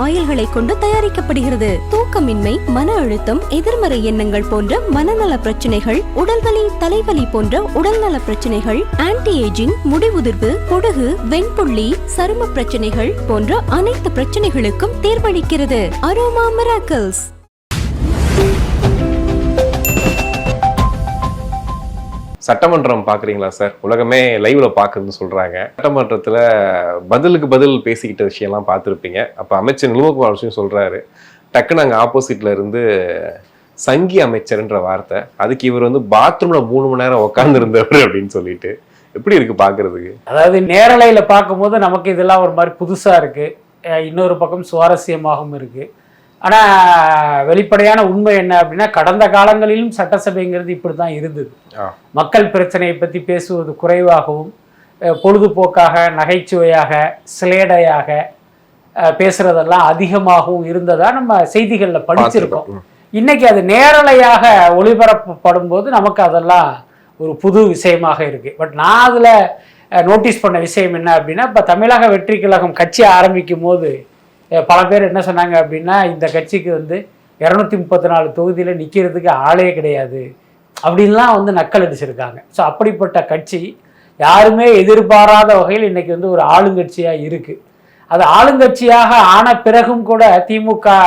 ஆயில்களை கொண்டு தயாரிக்கப்படுகிறது. தூக்கமின்மை, மன அழுத்தம், எதிர்மறை எண்ணங்கள் போன்ற மனநல பிரச்சனைகள், உடல்வலி, தலைவலி போன்ற உடல்நல பிரச்சனைகள், ஆன்டி ஏஜிங், முடிவுதிர்வு, பொடுகு, வெண்புள்ளி, சரும பிரச்சனைகள் போன்ற அனைத்து பிரச்சனைகளுக்கும் தீர்வளிக்கிறது. Aroma miracles. சட்டமன்றம் பாக்குறீங்களா சார்? உலகமே லைவ்ல பாக்குறதுன்னு சொல்றாங்க. சட்டமன்றத்துல பதிலுக்கு பதில் பேசிக்கிட்ட விஷயம்லாம் பார்த்துருப்பீங்க. அப்ப அமைச்சர் நிலமகுமார் விஷயம் சொல்றாரு, டக்குன்னு அங்கே ஆப்போசிட்ல இருந்து சங்கி அமைச்சர்ன்ற வார்த்தை, அதுக்கு இவர் வந்து பாத்ரூம்ல 3 மணி நேரம் உட்கார்ந்து இருந்தவர் அப்படின்னு சொல்லிட்டு எப்படி இருக்கு பாக்குறதுக்கு? அதாவது நேரலையில பார்க்கும்போது நமக்கு இதெல்லாம் ஒரு மாதிரி புதுசா இருக்கு, இன்னொரு பக்கம் சுவாரஸ்யமாகவும் இருக்கு. ஆனா வெளிப்படையான உண்மை என்ன அப்படின்னா, கடந்த காலங்களிலும் சட்டசபைங்கிறது இப்படிதான் இருந்தது. மக்கள் பிரச்சனையை பத்தி பேசுவது குறைவாகவும், பொழுதுபோக்காக, நகைச்சுவையாக, சிலேடையாக பேசுறதெல்லாம் அதிகமாகவும் இருந்ததா நம்ம செய்திகள்ல படிச்சிருக்கோம். இன்னைக்கு அது நேரலையாக ஒளிபரப்பப்படும் போது நமக்கு அதெல்லாம் ஒரு புது விஷயமாக இருக்கு. பட் நான் அதுல நோட்டீஸ் பண்ண விஷயம் என்ன அப்படின்னா, இப்ப தமிழக வெற்றி கழகம் கட்சி ஆரம்பிக்கும் போது பல பேர் என்ன சொன்னாங்க அப்படின்னா, இந்த கட்சிக்கு வந்து 234 தொகுதியில் நிற்கிறதுக்கு ஆளே கிடையாது அப்படின்லாம் வந்து நக்கல் அடிச்சிருக்காங்க. ஸோ அப்படிப்பட்ட கட்சி யாருமே எதிர்பாராத வகையில் இன்னைக்கு வந்து ஒரு ஆளுங்கட்சியாக இருக்குது. அது ஆளுங்கட்சியாக ஆன பிறகும் கூட திமுக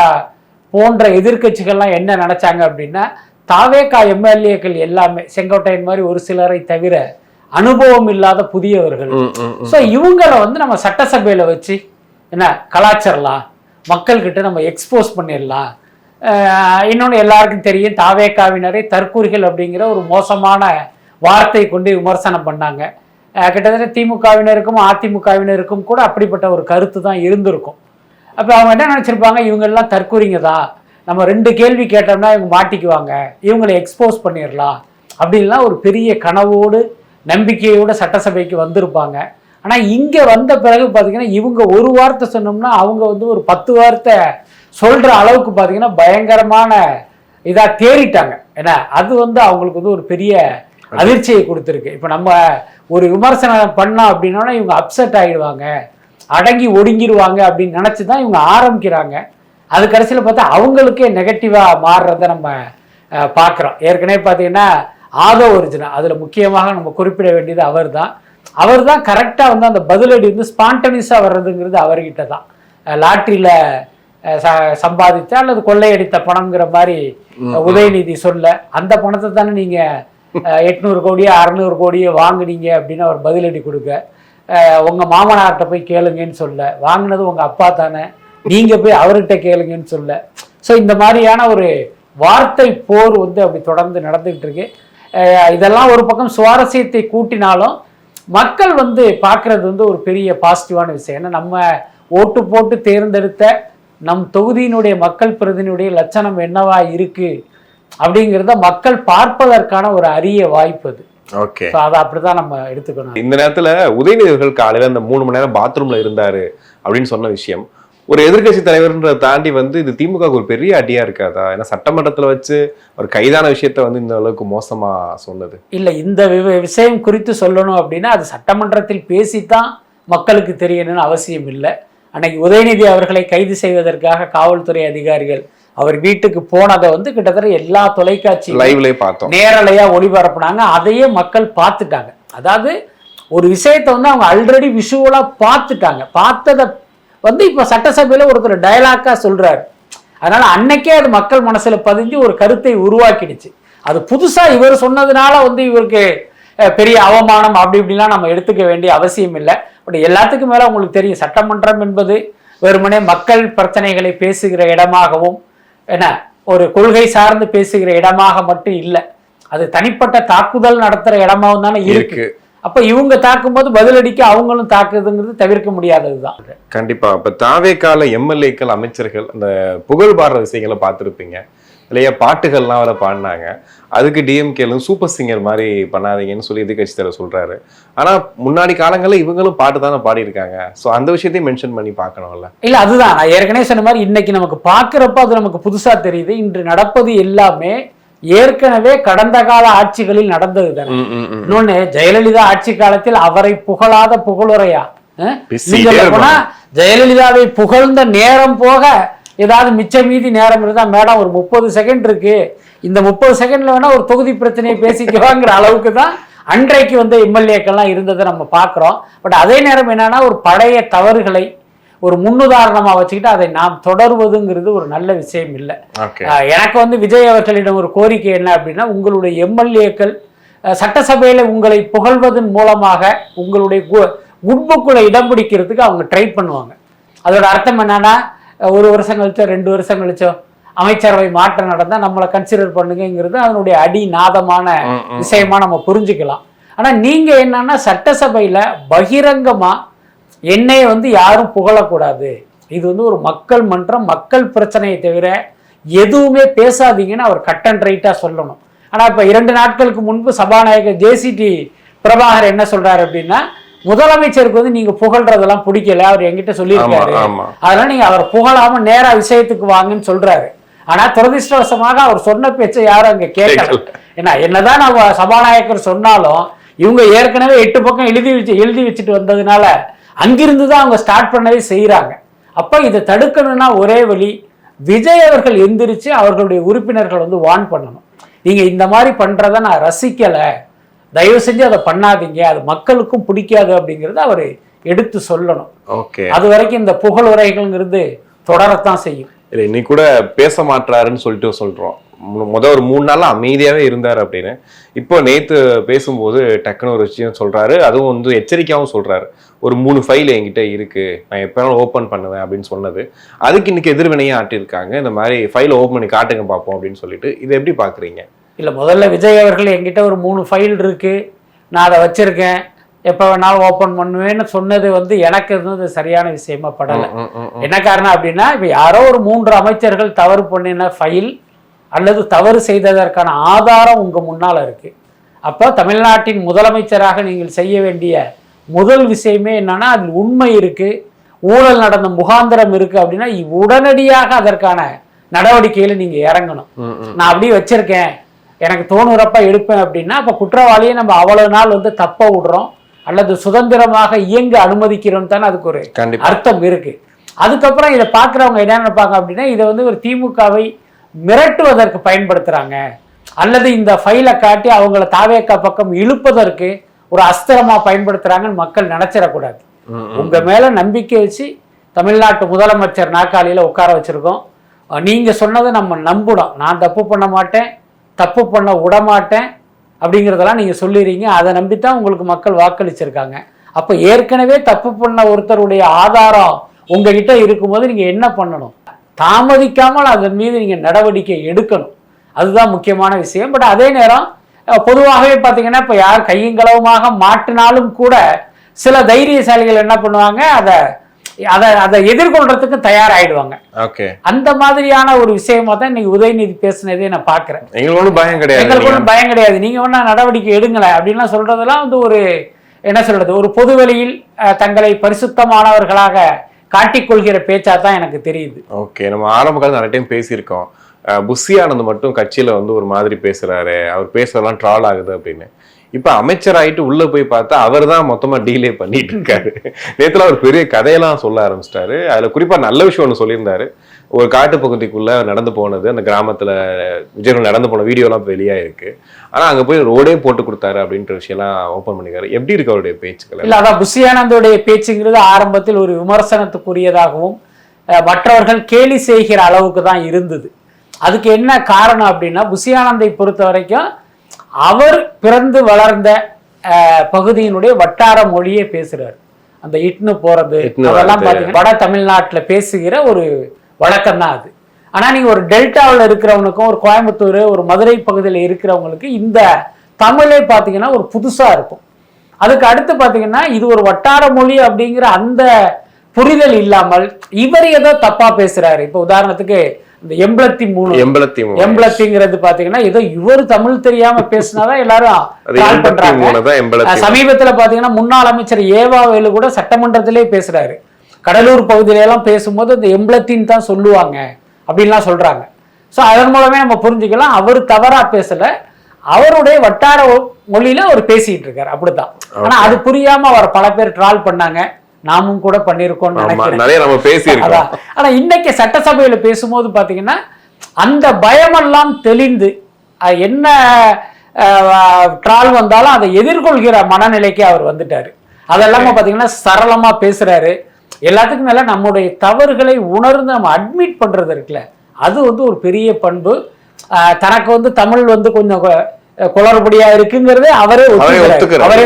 போன்ற எதிர்கட்சிகள்லாம் என்ன நினச்சாங்க அப்படின்னா, தாவேகா எம்எல்ஏக்கள் எல்லாமே செங்கோட்டையன் மாதிரி ஒரு சிலரை தவிர அனுபவம் இல்லாத புதியவர்கள். ஸோ இவங்களை வந்து நம்ம சட்டசபையில் வச்சு என்ன கலாச்சாரலாம், மக்கள்கிட்ட நம்ம எக்ஸ்போஸ் பண்ணிடலாம். இன்னொன்று எல்லாருக்கும் தெரியும், தாவேகாவினரை தற்கூரிகள் அப்படிங்கிற ஒரு மோசமான வார்த்தை கொண்டு விமர்சனம் பண்ணாங்க. கிட்டத்தட்ட திமுகவினருக்கும் அதிமுகவினருக்கும் கூட அப்படிப்பட்ட ஒரு கருத்து தான் இருந்திருக்கும். அப்போ அவங்க என்ன நினச்சிருப்பாங்க, இவங்கெல்லாம் தற்கூரிங்க தான், நம்ம 2 கேள்வி கேட்டோம்னா இவங்க மாட்டிக்குவாங்க, இவங்களை எக்ஸ்போஸ் பண்ணிடலாம் அப்படின்லாம் ஒரு பெரிய கனவோடு நம்பிக்கையோடு சட்டசபைக்கு வந்திருப்பாங்க. ஆனால் இங்கே வந்த பிறகு பார்த்தீங்கன்னா, இவங்க ஒரு வார்த்தை சொன்னோம்னா அவங்க வந்து ஒரு 10 வார்த்தை சொல்கிற அளவுக்கு பார்த்தீங்கன்னா பயங்கரமான இதாக தேறிட்டாங்க. ஏன்னா அது வந்து அவங்களுக்கு வந்து ஒரு பெரிய அதிர்ச்சியை கொடுத்துருக்கு. இப்போ நம்ம ஒரு விமர்சனம் பண்ணோம் அப்படின்னா இவங்க அப்செட் ஆகிடுவாங்க, அடங்கி ஒடுங்கிடுவாங்க அப்படின்னு நினச்சி தான் இவங்க ஆரம்பிக்கிறாங்க. அது கடைசியில் பார்த்தா அவங்களுக்கே நெகட்டிவாக மாறுறத நம்ம பார்க்குறோம். ஏற்கனவே பார்த்தீங்கன்னா ஆதோ ஒரிஜினல், அதில் முக்கியமாக நம்ம குறிப்பிட வேண்டியது அவர் தான் கரெக்டாக வந்து அந்த பதிலடி வந்து ஸ்பான்டனிஸாக வர்றதுங்கிறது அவர்கிட்ட தான். லாட்ரியில் சம்பாதித்த அல்லது கொள்ளையடித்த பணம்ங்கிற மாதிரி உதயநிதி சொல்ல, அந்த பணத்தை தானே நீங்கள் 800 கோடியோ 600 கோடியோ வாங்குனீங்க அப்படின்னு அவர் பதிலடி கொடுக்க, உங்கள் மாமனார்கிட்ட போய் கேளுங்கன்னு சொல்ல, வாங்கினது உங்கள் அப்பா தானே, நீங்கள் போய் அவர்கிட்ட கேளுங்கன்னு சொல்ல. ஸோ இந்த மாதிரியான ஒரு வார்த்தை போர் வந்து அப்படி தொடர்ந்து நடந்துகிட்டு இருக்கு. இதெல்லாம் ஒரு பக்கம் சுவாரஸ்யத்தை கூட்டினாலும் மக்கள் வந்து பார்க்குறது வந்து ஒரு பெரிய பாசிட்டிவான விஷயம். ஏன்னா நம்ம ஓட்டு போட்டு தேர்ந்தெடுத்த நம் தொகுதியினுடைய மக்கள் பிரதிநிதியுடைய லட்சணம் என்னவா இருக்கு அப்படிங்கிறத மக்கள் பார்ப்பதற்கான ஒரு அரிய வாய்ப்பு அது. ஓகே, அதை அப்படிதான் நம்ம எடுத்துக்கணும். இந்த நேரத்துல உதயநிதிகள் காலையில அந்த 3 மணி நேரம் பாத்ரூம்ல இருந்தாரு அப்படின்னு சொன்ன விஷயம் ஒரு எதிர்கட்சி தலைவர்ன்றதை தாண்டி வந்து இது திமுக ஒரு பெரிய அடியா இருக்காதா? ஏன்னா சட்டமன்றத்துல வச்சு ஒரு கைதான விஷயத்த வந்து இந்த அளவுக்கு மோசமா சொன்னது இல்ல. இந்த விஷயம் குறித்து சொல்லணும் அப்படின்னா அது சட்டமன்றத்தில் பேசித்தான் மக்களுக்கு தெரியணும்னு அவசியம் இல்லை. அன்னைக்கு உதயநிதி அவர்களை கைது செய்வதற்காக காவல்துறை அதிகாரிகள் அவர் வீட்டுக்கு போனதை வந்து கிட்டத்தட்ட எல்லா தொலைக்காட்சி லைவ்லயே பார்த்தோம், நேரலையா ஒளிபரப்புனாங்க. அதையே மக்கள் பார்த்துட்டாங்க. அதாவது ஒரு விஷயத்த வந்து அவங்க ஆல்ரெடி விஷுவலா பார்த்துட்டாங்க. பார்த்ததை வந்து இப்போ சட்டசபையில் ஒருத்தர் டயலாக்கா சொல்றாரு. அதனால அன்னைக்கே அது மக்கள் மனசுல பதிஞ்சு ஒரு கருத்தை உருவாக்கிடுச்சு. அது புதுசா இவர் சொன்னதுனால வந்து இவருக்கு பெரிய அவமானம் அப்படி இப்படிலாம் நம்ம எடுத்துக்க வேண்டிய அவசியம் இல்லை. பட் எல்லாத்துக்கும் மேல உங்களுக்கு தெரியும், சட்டமன்றம் என்பது வெறுமனே மக்கள் பிரச்சனைகளை பேசுகிற இடமாகவும் என்ன ஒரு கொள்கை சார்ந்து பேசுகிற இடமாக மட்டும் இல்லை, அது தனிப்பட்ட தாக்குதல் நடத்துற இடமாகவும் தானே இருக்கு. அப்ப இவங்க தாக்கும்போது பதிலடிக்க அவங்களும் தாக்குதுங்கிறது தவிர்க்க முடியாததுதான். கண்டிப்பா. இப்ப தாவேகால எம்எல்ஏக்கள் அமைச்சர்கள் அந்த புகழ் பாடுற விஷயங்களை பார்த்துருப்பீங்க இல்லையா? பாட்டுகள்லாம் அவரை பாடினாங்க. அதுக்கு டிஎம்கேலும் சூப்பர் சிங்கர் மாதிரி பண்ணாதீங்கன்னு சொல்லி எதிர்கட்சி தலைவர் சொல்றாரு. ஆனா முன்னாடி காலங்களில் இவங்களும் பாட்டு தானே பாடியிருக்காங்க. ஸோ அந்த விஷயத்தையும் மென்ஷன் பண்ணி பார்க்கணும்ல. இல்ல அதுதான் நான் ஏற்கனவே சொன்ன மாதிரி இன்னைக்கு நமக்கு பார்க்குறப்ப அது நமக்கு புதுசா தெரியுது. இன்று நடப்பது எல்லாமே ஏற்கனவே கடந்த கால ஆட்சிகளில் நடந்தது தானே. இன்னொன்னு, ஜெயலலிதா ஆட்சி காலத்தில் அவரை புகழாத புகழுரையா போனா ஜெயலலிதாவை புகழ்ந்த நேரம் போக ஏதாவது மிச்ச மீதி நேரம் இருந்தா மேடம் ஒரு 30 செகண்ட் இருக்கு, இந்த 30 செகண்ட்ல வேணா ஒரு தொகுதி பிரச்சனையை பேசிக்குவாங்கிற அளவுக்கு தான் அன்றைக்கு வந்து எம்எல்ஏக்கள்லாம் இருந்ததை நம்ம பார்க்குறோம். பட் அதே நேரம் என்னன்னா ஒரு பழைய தவறுகளை ஒரு முன்னுதாரணமாக வச்சுக்கிட்டு அதை நாம் தொடர்வதுங்கிறது ஒரு நல்ல விஷயம் இல்லை. எனக்கு வந்து விஜய் அவர்களிடம் ஒரு கோரிக்கை என்ன அப்படின்னா, உங்களுடைய எம்எல்ஏக்கள் சட்டசபையில் உங்களை புகழ்வதன் மூலமாக உங்களுடைய குட்புக்குள்ள இடம் பிடிக்கிறதுக்கு அவங்க ட்ரை பண்ணுவாங்க. அதோட அர்த்தம் என்னன்னா, 1 வருஷம் கழிச்சோ 2 வருஷம் கழிச்சோ அமைச்சரவை மாற்றம் நடந்தால் நம்மளை கன்சிடர் பண்ணுங்கிறது அதனுடைய அடிநாதமான விஷயமா நம்ம புரிஞ்சுக்கலாம். ஆனால் நீங்கள் என்னன்னா சட்டசபையில் பகிரங்கமாக என்னைய வந்து யாரும் புகழக்கூடாது, இது வந்து ஒரு மக்கள் மன்றம், மக்கள் பிரச்சனையை தவிர எதுவுமே பேசாதீங்கன்னு அவர் கட் அண்ட் ரைட்டாக சொல்லணும். ஆனால் இப்போ 2 நாட்களுக்கு முன்பு சபாநாயகர் ஜேசிடி பிரபாகர் என்ன சொல்றாரு அப்படின்னா, முதலமைச்சருக்கு வந்து நீங்க புகழ்றதெல்லாம் பிடிக்கல, அவர் என்கிட்ட சொல்லியிருக்காரு, அதனால நீங்க அவர் புகழாம நேரா விஷயத்துக்கு வாங்கன்னு சொல்றாரு. ஆனா துரதிருஷ்டவசமாக அவர் சொன்ன பேச்சை யாரும் அங்க கேட்கல. ஏன்னா என்னதான் நம்ம சபாநாயகர் சொன்னாலும் இவங்க ஏற்கனவே 8 பக்கம் எழுதி வச்சுட்டு வந்ததுனால அங்கிருந்து தான் அவங்க ஸ்டார்ட் பண்ணவே செய்யறாங்க. அப்ப இதை தடுக்கணும்னா ஒரே வழி, விஜய் அவர்கள் எந்திரிச்சு அவர்களுடைய உறுப்பினர்கள் வந்து வார்ன் பண்ணணும். நீங்க இந்த மாதிரி பண்றத நான் ரசிக்கல, தயவு செஞ்சு அதை பண்ணாதீங்க, அது மக்களுக்கும் பிடிக்காது அப்படிங்கறத அவர் எடுத்து சொல்லணும். அது வரைக்கும் இந்த புகழ் உரைகள்ங்கிறது தொடரத்தான் செய்யும். இல்லை, இன்னைக்கு கூட பேச மாட்டாருன்னு சொல்லிட்டு சொல்றோம். முதல் ஒரு 3 நாள் அமைதியாவே இருந்தாரு அப்படின்னு. இப்போ நேத்து பேசும்போது டக்குன்னு ஒரு விஷயம் சொல்றாரு, அதுவும் வந்து எச்சரிக்கையாகவும் சொல்றாரு. ஒரு 3 ஃபைல் என்கிட்ட இருக்கு, நான் எப்ப வேணாலும் ஓப்பன் பண்ணுவேன் அப்படின்னு சொன்னது, அதுக்கு இன்னைக்கு எதிர்வினையா ஆட்டியிருக்காங்க. இந்த மாதிரி ஃபைலை ஓப்பன் பண்ணி காட்டுங்க பார்ப்போம் அப்படின்னு சொல்லிட்டு. இதை எப்படி பாக்குறீங்க? இல்லை, முதல்ல விஜய் அவர்கள் என்கிட்ட ஒரு 3 ஃபைல் இருக்கு, நான் அதை வச்சிருக்கேன், எப்போ வேணாலும் ஓப்பன் பண்ணுவேன்னு சொன்னது வந்து எனக்கு இருந்தது சரியான விஷயமா படலை. என்ன காரணம் அப்படின்னா, இப்போ யாரோ ஒரு 3 அமைச்சர்கள் தவறு பண்ணின ஃபைல் அல்லது தவறு செய்ததற்கான ஆதாரம் உங்க முன்னால் இருக்கு. அப்போ தமிழ்நாட்டின் முதலமைச்சராக நீங்கள் செய்ய வேண்டிய முதல் விஷயமே என்னன்னா, அதில் உண்மை இருக்கு, ஊழல் நடந்த முகாந்திரம் இருக்கு அப்படின்னா உடனடியாக அதற்கான நடவடிக்கையில நீங்க இறங்கணும். நான் அப்படியே வச்சிருக்கேன், எனக்கு தோணுறப்ப எடுப்பேன் அப்படின்னா அப்ப குற்றவாளியை நம்ம அவ்வளவு நாள் வந்து தப்ப விடுறோம் அல்லது சுதந்திரமாக இயங்க அனுமதிக்கிறோம் தானே அதுக்கு ஒரு அர்த்தம் இருக்கு. அதுக்கப்புறம் இதை பார்க்குறவங்க என்ன நினைப்பாங்க அப்படின்னா, இதை வந்து ஒரு திமுகவை மிரட்டுவதற்கு பயன்படுத்துறாங்க அல்லது இந்த ஃபைலை காட்டி அவங்கள தாவேக்கா பக்கம் இழுப்பதற்கு ஒரு அஸ்திரமா பயன்படுத்துறாங்கன்னு மக்கள் நினைச்சிடக்கூடாது. உங்க மேல நம்பிக்கை வச்சு தமிழ்நாட்டு முதலமைச்சர் நாற்காலியில உட்கார வச்சிருக்கோம். நீங்க சொன்னதை நம்ம நம்பணும், நான் தப்பு பண்ண மாட்டேன், தப்பு பண்ண விடமாட்டேன் அப்படிங்கிறதெல்லாம் நீங்கள் சொல்லிடுறீங்க. அதை நம்பித்தான் உங்களுக்கு மக்கள் வாக்களிச்சிருக்காங்க. அப்போ ஏற்கனவே தப்பு பண்ண ஒருத்தருடைய ஆதாரம் உங்ககிட்ட இருக்கும்போது நீங்கள் என்ன பண்ணணும்? தாமதிக்காமல் அதன் மீது நீங்கள் நடவடிக்கை எடுக்கணும். அதுதான் முக்கியமான விஷயம். பட் அதே நேரம் பொதுவாகவே பார்த்தீங்கன்னா, இப்போ யார் கையங்களவுமாக மாட்டினாலும் கூட சில தைரியசாலிகள் என்ன பண்ணுவாங்க, அதை எதிர்கொள்றதுக்கு தயாராயிடுவாங்க. அந்த மாதிரியான ஒரு விஷயமா தான் இன்னைக்கு உதயநிதி பேசினதே நான் பாக்குறேன். எங்களுக்கு பயம் கிடையாது, நீங்க வேணா நடவடிக்கை எடுங்களேன் அப்படின்லாம் சொல்றதெல்லாம் வந்து ஒரு என்ன சொல்றது, ஒரு பொதுவெளியில் தங்களை பரிசுத்தமானவர்களாக காட்டிக்கொள்கிற பேச்சா தான் எனக்கு தெரியுது. நம்ம ஆரம்ப காலம் நிறைய டைம் பேசியிருக்கோம். புஷி ஆனந்த் மட்டும் கட்சியில வந்து ஒரு மாதிரி பேசுறாரு, அவர் பேசுறதெல்லாம் ட்ரால் ஆகுது அப்படின்னு. இப்ப அமைச்சர் ஆயிட்டு உள்ள போய் பார்த்தா அவர் தான் மொத்தமா டீலே பண்ணிட்டு இருக்காரு. நேத்துல அவர் பெரிய கதையெல்லாம் சொல்ல ஆரம்பிச்சிட்டாரு. அதுல குறிப்பா நல்ல விஷயம் ஒண்ணு சொல்லியிருந்தாரு. ஒரு காட்டு பகுதிக்குள்ள நடந்து போனது, அந்த கிராமத்துல விஜய் நடந்து போன வீடியோ எல்லாம் வெளியா இருக்கு. ஆனா அங்க போய் ரோடே போட்டு கொடுத்தாரு அப்படின்ற விஷயம் எல்லாம் ஓப்பன் பண்ணிக்காரு. எப்படி இருக்கு அவருடைய பேச்சுக்கள்? இல்ல, அதான் புஷி ஆனந்தோடைய பேச்சுங்கிறது ஆரம்பத்தில் ஒரு விமர்சனத்துக்குரியதாகவும் மற்றவர்கள் கேலி செய்கிற அளவுக்கு தான் இருந்தது. அதுக்கு என்ன காரணம் அப்படின்னா, புஷி ஆனந்தை பொறுத்த வரைக்கும் அவர் பிறந்து வளர்ந்த பகுதியினுடைய வட்டார மொழியே பேசுறாரு. அந்த இட்னு போறது அதெல்லாம் பார்த்தீங்கன்னா வட தமிழ்நாட்டில் பேசுகிற ஒரு வழக்கம் தான் அது. ஆனா நீங்க ஒரு டெல்டாவில் இருக்கிறவனுக்கும் ஒரு கோயம்புத்தூர் ஒரு மதுரை பகுதியில் இருக்கிறவங்களுக்கு இந்த தமிழே பார்த்தீங்கன்னா ஒரு புதுசா இருக்கும். அதுக்கு அடுத்து பார்த்தீங்கன்னா இது ஒரு வட்டார மொழி அப்படிங்கிற அந்த புரிதல் இல்லாமல் இவர் ஏதோ தப்பா பேசுறாரு. இப்போ உதாரணத்துக்கு இந்த 83 பாத்தீங்கன்னா ஏதோ இவர் தமிழ் தெரியாம பேசினாதான் எல்லாரும் கால் பண்றாங்க. சமீபத்துல பாத்தீங்கன்னா முன்னாள் அமைச்சர் ஏவாவேலு கூட சட்டமன்றத்திலே பேசுறாரு. கடலூர் பகுதியில எல்லாம் பேசும்போது இந்த 83 தான் சொல்லுவாங்க அப்படின்லாம் சொல்றாங்க. ஸோ அதன் மூலமே நம்ம புரிஞ்சுக்கலாம் அவர் தவறா பேசல, அவருடைய வட்டார மொழியில அவர் பேசிட்டு இருக்காரு, அப்படித்தான். ஆனா அது புரியாம அவர் பல பேர் ட்ரால் பண்ணாங்க. நாமும் கூட பண்ணியிருக்கோம்னு நினைக்கிறேன். நிறைய நம்ம பேசியிருக்கோம். ஆனா இன்னைக்கு சட்டசபையில பேசும்போது பாத்தீங்கன்னா அந்த பயமெல்லாம் தெளிந்து என்ன ட்ரால் வந்தாலும் அதை எதிர்கொள்கிற மனநிலைக்கு அவர் வந்துட்டாரு. அதெல்லாம பாத்தீங்கன்னா சரளமா பேசுறாரு. எல்லாத்துக்கும் மேல நம்முடைய தவறுகளை உணர்ந்து நம்ம அட்மிட் பண்றது இருக்குல்ல, அது வந்து ஒரு பெரிய பண்பு. தனக்கு வந்து தமிழ் வந்து கொஞ்சம் குளறுபடியா இருக்குங்கிறது அவரே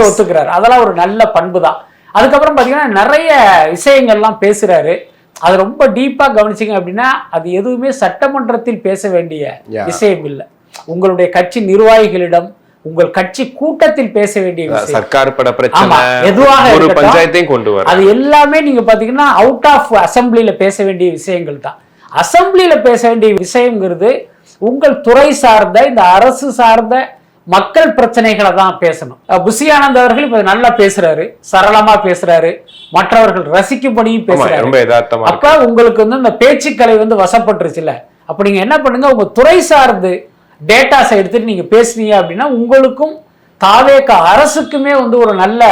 ஒத்துக்கிறார். அதெல்லாம் ஒரு நல்ல பண்பு தான். அதுக்கப்புறம் பாத்தீங்கன்னா நிறைய விஷயங்கள்லாம் பேசுறாரு. அது ரொம்ப டீப்பா கவனிச்சிங்க அப்படின்னா அது எதுவுமே சட்டமன்றத்தில் பேச வேண்டிய விஷயம் இல்லை. உங்களுடைய கட்சி நிர்வாகிகளிடம் உங்கள் கட்சி கூட்டத்தில் பேச வேண்டிய விஷயம். சர்க்கார் பட பிரச்சனை எதுவாக ஒரு பஞ்சாயத்தையும் கொண்டு வர, அது எல்லாமே நீங்க பாத்தீங்கன்னா அவுட் ஆஃப் அசம்பிளில பேச வேண்டிய விஷயங்கள் தான். அசம்பிளில பேச வேண்டிய விஷயங்கிறது உங்கள் துறை சார்ந்த இந்த அரசு சார்ந்த மக்கள் பிரச்சனைகளை தான் பேசணும். புஷி ஆனந்த் அவர்கள் இப்ப நல்லா பேசுறாரு, சரளமா பேசுறாரு, மற்றவர்கள் ரசிக்கும்படியும் பேசுறாரு. அப்ப உங்களுக்கு வந்து இந்த பேச்சுக்கலை வந்து வசப்பட்டுருச்சுல, அப்ப நீங்க என்ன பண்ணுங்க, உங்க துறை சார்ந்து டேட்டாஸை எடுத்துட்டு நீங்க பேசுனீங்க அப்படின்னா உங்களுக்கும் தாவேக அரசுக்குமே வந்து ஒரு நல்ல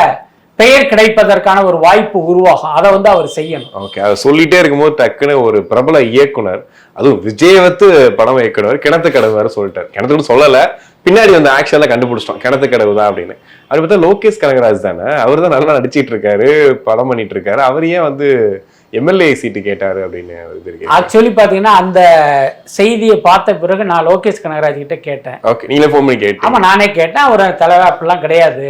பெயர் கிடைப்பதற்கான ஒரு வாய்ப்பு உருவாகும். அதை வந்து அவர் செய்யணும். ஓகே, அதை சொல்லிட்டே இருக்கும்போது டக்குன்னு ஒரு பிரபல இயக்குனர், அதுவும் விஜயவத்து படம் இயக்குனர் கிணத்துக்கடவு வேற சொல்லிட்டார். கிணத்துக்கு சொல்லல, பின்னாடி வந்து ஆக்சுவலா கண்டுபிடிச்சிட்டோம் கிணத்துக்கடவு தான் அப்படின்னு. அது பார்த்தா லோகேஷ் கனகராஜ் தானே, அவர் தான் நல்லா நடிச்சிட்டு இருக்காரு, படம் பண்ணிட்டு இருக்காரு, அவர் ஏன் வந்து எம்எல்ஏ சீட்டு கேட்டாரு அப்படின்னு. ஆக்சுவலி பாத்தீங்கன்னா அந்த செய்தியை பார்த்த பிறகு நான் லோகேஷ் கனகராஜ் கிட்ட கேட்டேன். ஓகே, நீங்களே ஃபோன் பண்ணி கேட்டேன்? ஆமா, நானே கேட்டேன். அவர் தலைவர் அப்படிலாம் கிடையாது,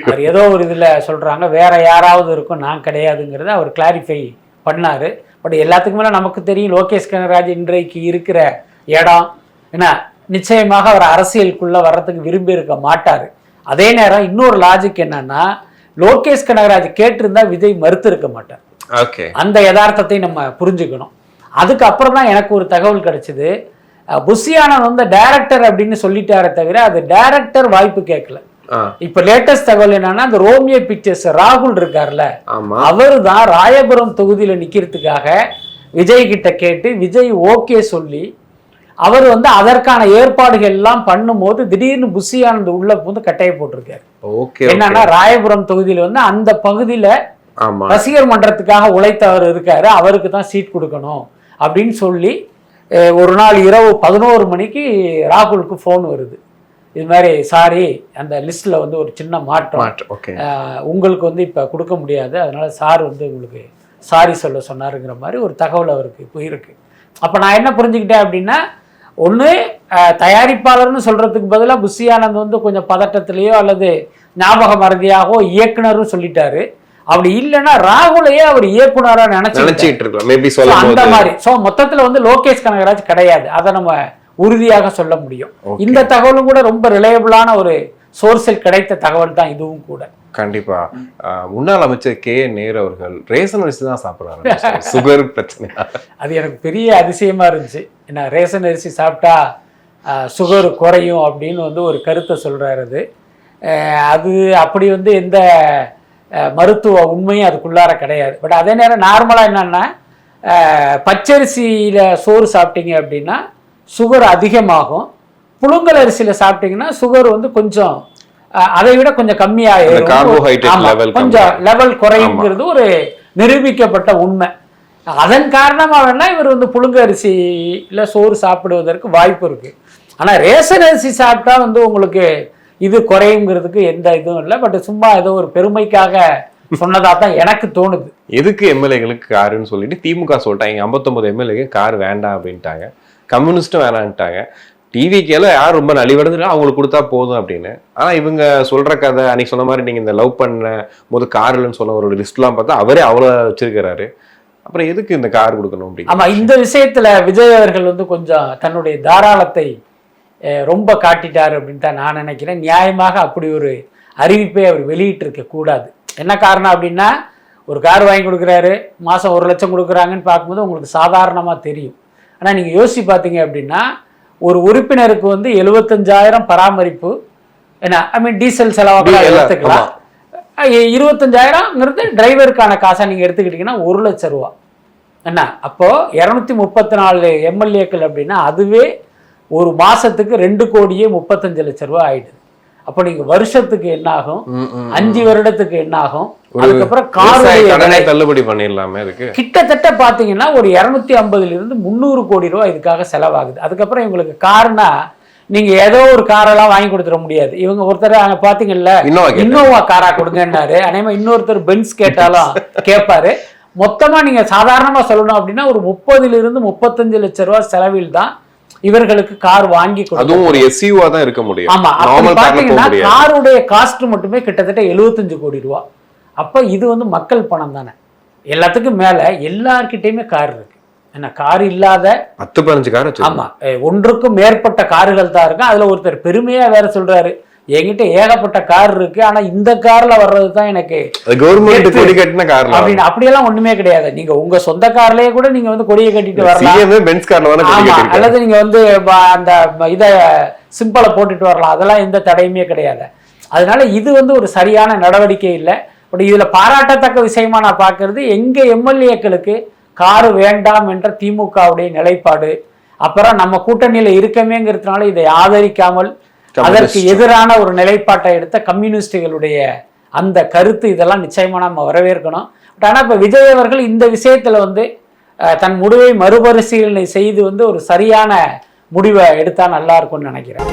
அவர் ஏதோ ஒரு இதுல சொல்றாங்க, வேற யாராவது இருக்கும், நான் கிடையாதுங்கிறத அவர் கிளாரிஃபை பண்ணாரு. பட் எல்லாத்துக்கும் மேல நமக்கு தெரியும் லோகேஷ் கனகராஜ் இன்றைக்கு இருக்கிற இடம் என்ன, நிச்சயமாக அவர் அரசியலுக்குள்ள வர்றதுக்கு விரும்பி இருக்க மாட்டாரு. அதே நேரம் இன்னொரு லாஜிக் என்னன்னா, லோகேஷ் கனகராஜ் கேட்டிருந்தா விஜய் மறுத்து இருக்க மாட்டார். அந்த யதார்த்தத்தை நம்ம புரிஞ்சுக்கணும். அதுக்கப்புறம் தான் எனக்கு ஒரு தகவல் கிடைச்சது, புஷி ஆனந்த் வந்து டைரக்டர் அப்படின்னு சொல்லிட்டாரே தவிர அது டைரக்டர் வாய்ப்பு கேட்கல. இப்ப லேட்டஸ்ட் தகவல் என்னன்னா, அந்த ரோமியோ பிக்சர்ஸ் ராகுல் இருக்காருல்ல, அவரு தான் ராயபுரம் தொகுதியில நிக்கிறதுக்காக விஜய் கிட்ட கேட்டு விஜய் ஓகே சொல்லி அவர் வந்து அதற்கான ஏற்பாடுகள் எல்லாம் பண்ணும்போது திடீர்னு புஷி ஆனந்த் உள்ள வந்து கட்டையை போட்டிருக்காரு. என்னன்னா, ராயபுரம் தொகுதியில வந்து அந்த பகுதியில ரசிகர் மன்றத்துக்காக உழைத்தவர் இருக்காரு, அவருக்கு தான் சீட் கொடுக்கணும் அப்படின்னு சொல்லி ஒரு நாள் இரவு 11 மணிக்கு ராகுலுக்கு ஃபோன் வருது. இது மாதிரி சாரி, அந்த லிஸ்ட்ல வந்து ஒரு சின்ன மாற்றம், உங்களுக்கு வந்து இப்ப கொடுக்க முடியாது, அதனால சார் வந்து உங்களுக்கு சாரி சொல்ல சொன்னாருங்கிற மாதிரி ஒரு தகவல் அவருக்கு போயிருக்கு. அப்ப நான் என்ன புரிஞ்சுக்கிட்டேன் அப்படின்னா, ஒன்று தயாரிப்பாளர்னு சொல்றதுக்கு பதிலாக புஷி ஆனந்த் வந்து கொஞ்சம் பதட்டத்திலேயோ அல்லது ஞாபக மறதியாகவோ இயக்குனரும் சொல்லிட்டாரு. அப்படி இல்லைன்னா ராகுலையே அவர் இயக்குனரா நினைச்சிட்டு இருக்கோம் அந்த மாதிரி. சோ மொத்தத்துல வந்து லோகேஷ் கனகராஜ் கிடையாது, அதை நம்ம உறுதியாக சொல்ல முடியும். இந்த தகவலும் கூட ரொம்ப ரிலையபிளான ஒரு சோர்ஸில் கிடைத்த தகவல் தான் இதுவும் கூட. கண்டிப்பா. முன்னாள் அமைச்சர் KN நேரு அவர்கள் ரேஷன் அரிசி தான் சாப்பிடுறாங்க, சுகர் பிரச்சனை. அது எனக்கு பெரிய அதிசயமா இருந்துச்சு. ஏன்னா ரேஷன் அரிசி சாப்பிட்டா சுகர் குறையும் அப்படின்னு வந்து ஒரு கருத்தை சொல்றாரு. அது அப்படி வந்து எந்த மருத்துவ உண்மையும் அதுக்குள்ளார கிடையாது. பட் அதே நேரம் நார்மலாக என்னன்னா, பச்சரிசியில் சோறு சாப்பிட்டீங்க அப்படின்னா சுகர் அதிகமாகும், புழுங்கல் அரிசியில் சாப்பிட்டீங்கன்னா சுகர் வந்து கொஞ்சம் அதை விட கொஞ்சம் கம்மியாக கொஞ்சம் லெவல் குறையுங்கிறது ஒரு நிரூபிக்கப்பட்ட உண்மை. அதன் காரணமாக வேணா இவர் வந்து புழுங்க அரிசியில் சோறு சாப்பிடுவதற்கு வாய்ப்பு இருக்கு. ஆனால் ரேஷன் அரிசி சாப்பிட்டா வந்து உங்களுக்கு இது குறையுங்கிறதுக்கு எந்த இதுவும் இல்லை. பட் சும்மா ஏதோ ஒரு பெருமைக்காக சொன்னதா தான் எனக்கு தோணுது. எதுக்கு எம்எல்ஏகளுக்கு காருன்னு சொல்லிட்டு திமுக சொல்லிட்டாங்க, 59 எம்எல்ஏக்கு கார் வேண்டாம் அப்படின்ட்டாங்க, கம்யூனிஸ்டும் வேணான்ட்டாங்க, டிவிக்கேல யார் ரொம்ப நலிவடைஞ்சிருக்கா அவங்களுக்கு கொடுத்தா போதும் அப்படின்னு. ஆனால் இவங்க சொல்ற கதை அன்னைக்கு சொன்ன மாதிரி நீங்கள் இந்த லவ் பண்ண போது கார் இல்லைன்னு சொன்ன ஒரு லிஸ்ட்லாம் பார்த்தா அவரே அவ்வளோ வச்சிருக்கிறாரு. அப்புறம் எதுக்கு இந்த கார் கொடுக்கணும் அப்படின்னு. ஆமாம், இந்த விஷயத்துல விஜய் அவர்கள் வந்து கொஞ்சம் தன்னுடைய தாராளத்தை ரொம்ப காட்டிட்டார் அப்படின்னு தான் நான் நினைக்கிறேன். நியாயமாக அப்படி ஒரு அறிவிப்பை அவர் வெளியிட்டு இருக்க கூடாது. என்ன காரணம் அப்படின்னா, ஒரு கார் வாங்கி கொடுக்குறாரு, மாதம் 1 லட்சம் கொடுக்குறாங்கன்னு பார்க்கும்போது உங்களுக்கு சாதாரணமாக தெரியும். ஆனால் நீங்கள் யோசிச்சு பார்த்தீங்க அப்படின்னா, ஒரு உறுப்பினருக்கு வந்து 75,000 பராமரிப்பு, என்ன டீசல் செலவாக எடுத்துக்கலாம், 25,000ங்கிறது டிரைவருக்கான காசாக நீங்கள் எடுத்துக்கிட்டிங்கன்னா 1 லட்சம் ரூபா. என்ன அப்போது 234 எம்எல்ஏக்கள் அப்படின்னா அதுவே ஒரு மாதத்துக்கு 2,35,00,000 ரூபா ஆயிடுது. அப்ப நீங்க வருஷத்துக்கு என்ன ஆகும், 5 வருடத்துக்கு என்ன ஆகும், ஒரு அதுக்கப்புறம் கடனை கார் தள்ளுபடி பண்ணிடலாமே இருக்கு. கிட்டத்தட்ட பாத்தீங்கன்னா ஒரு 250 இருந்து 300 கோடி ரூபாய் இதுக்காக செலவாகுது. அதுக்கப்புறம் இவங்களுக்கு கார்னா நீங்க ஏதோ ஒரு காரெல்லாம் வாங்கி கொடுத்துட முடியாது. இவங்க ஒருத்தர் அங்க பாத்தீங்கல்ல இன்னோவா காரா கொடுங்கன்னாரு, அதே இன்னொருத்தர் பென்ஸ் கேட்டாலும் கேட்பாரு. மொத்தமா நீங்க சாதாரணமா சொல்லணும் அப்படின்னா ஒரு 30 இருந்து 35 லட்சம் ரூபாய் செலவில் தான் இவர்களுக்கு கார் வாங்கி அதுவும் ஒரு எஸ்யூவா தான் இருக்க முடியும். ஆமா, அப்படி பாத்தீங்கன்னா காருடைய காஸ்ட் மட்டுமே கிட்டத்தட்ட 75 கோடி ரூபாய். அப்ப இது மக்கள் பணம் தானே. எல்லாத்துக்கும் மேல எல்லார்கிட்டயுமே கார் இருக்கு. ஏன்னா கார் இல்லாத 10-15 கார். ஆமா, ஒன்றுக்கும் மேற்பட்ட கார்கள் தான் இருக்கு. அதுல ஒருத்தர் பெருமையா வேற சொல்றாரு, என்கிட்ட ஏகப்பட்ட கார் இருக்கு, ஆனா இந்த கார்ல வர்றது தான் எனக்கு கவர்மெண்ட் கொடி கட்டின கார்ல அப்படின்னு. அப்படியெல்லாம் ஒண்ணுமே கிடையாது. நீங்க உங்க சொந்த கார்லயே கூட நீங்க கொடியை கட்டிட்டு வரலாம், பென்ஸ் கார்ல அல்லது நீங்க அந்த இத சிம்பிளை போட்டுட்டு வரலாம். அதெல்லாம் எந்த தடையுமே கிடையாது. அதனால இது ஒரு சரியான நடவடிக்கை இல்லை. பட் இதுல பாராட்டத்தக்க விஷயமா நான் பாக்குறது, எங்க எம்எல்ஏக்களுக்கு காரு வேண்டாம் என்ற திமுகவுடைய நிலைப்பாடு, அப்புறம் நம்ம கூட்டணியில இருக்கமேங்கிறதுனால இதை ஆதரிக்காமல் அதற்கு எதிரான ஒரு நிலைப்பாட்டை எடுத்த கம்யூனிஸ்டுகளுடைய அந்த கருத்து, இதெல்லாம் நிச்சயமா நம்ம வரவேற்கணும். பட் ஆனா இப்ப விஜய் அவர்கள் இந்த விஷயத்துல தன் முடிவை மறுபரிசீலனை செய்து ஒரு சரியான முடிவை எடுத்தா நல்லா இருக்கும்னு நினைக்கிறேன்.